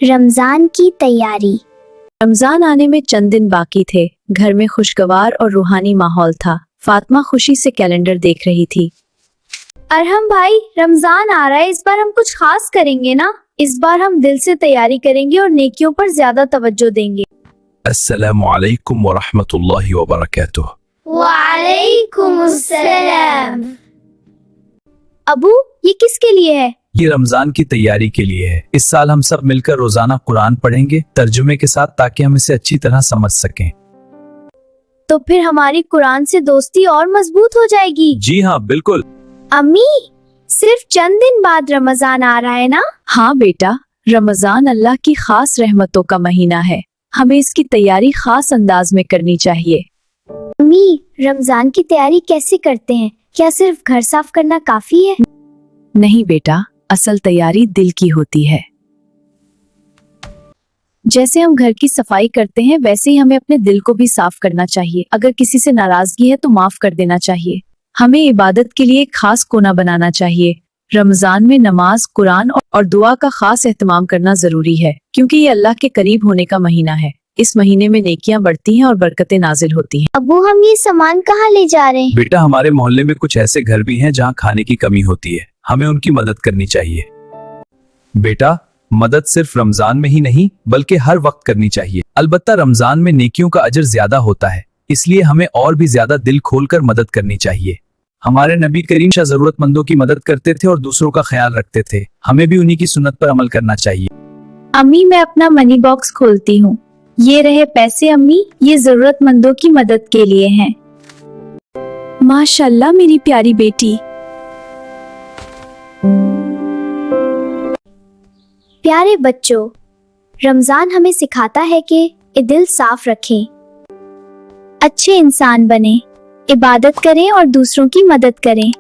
रमजान की तैयारी। रमजान आने में चंद दिन बाकी थे। घर में खुशगवार और रूहानी माहौल था। फातिमा खुशी से कैलेंडर देख रही थी। अरहम भाई, रमजान आ रहा है, इस बार हम कुछ खास करेंगे ना? इस बार हम दिल से तैयारी करेंगे और नेकियों पर ज्यादा तवज्जो देंगे। अस्सलामु अलैकुम व रहमतुल्लाहि व बरकातुह। वालेकुमुस्सलाम। अबू, ये किसके लिए है? ये रमजान की तैयारी के लिए है। इस साल हम सब मिलकर रोजाना कुरान पढ़ेंगे तर्जुमे के साथ, ताकि हम इसे अच्छी तरह समझ सकें। तो फिर हमारी कुरान से दोस्ती और मजबूत हो जाएगी। जी हाँ, बिल्कुल। अम्मी, सिर्फ चंद दिन बाद रमजान आ रहा है ना? हाँ बेटा, रमजान अल्लाह की खास रहमतों का महीना है। हमें इसकी तैयारी खास अंदाज में करनी चाहिए। अम्मी, रमजान की तैयारी कैसे करते हैं? क्या सिर्फ घर साफ करना काफी है? नहीं बेटा, असल तैयारी दिल की होती है। जैसे हम घर की सफाई करते हैं, वैसे ही हमें अपने दिल को भी साफ करना चाहिए। अगर किसी से नाराजगी है तो माफ कर देना चाहिए। हमें इबादत के लिए एक खास कोना बनाना चाहिए। रमजान में नमाज, कुरान और दुआ का खास एहतमाम करना जरूरी है, क्योंकि ये अल्लाह के करीब होने का महीना है। इस महीने में नेकियां बढ़ती हैं और बरकतें नाजिल होती हैं। अबू, हम ये सामान कहाँ ले जा रहे हैं? बेटा, हमारे मोहल्ले में कुछ ऐसे घर भी हैं जहाँ खाने की कमी होती है। हमें उनकी मदद करनी चाहिए। बेटा, मदद सिर्फ रमजान में ही नहीं बल्कि हर वक्त करनी चाहिए। अलबत्ता रमजान में नेकियों का अजर ज्यादा होता है, इसलिए हमें और भी ज्यादा दिल खोलकर मदद करनी चाहिए। हमारे नबी करीम शाह जरूरतमंदों की मदद करते थे और दूसरों का ख्याल रखते थे। हमें भी उन्हीं की सुन्नत पर अमल करना चाहिए। अम्मी, मैं अपना मनी बॉक्स खोलती हूँ। ये रहे पैसे अम्मी, ये जरूरतमंदों की मदद के लिए हैं। माशाल्लाह मेरी प्यारी बेटी। प्यारे बच्चों, रमजान हमें सिखाता है कि दिल साफ रखें, अच्छे इंसान बने, इबादत करें और दूसरों की मदद करें।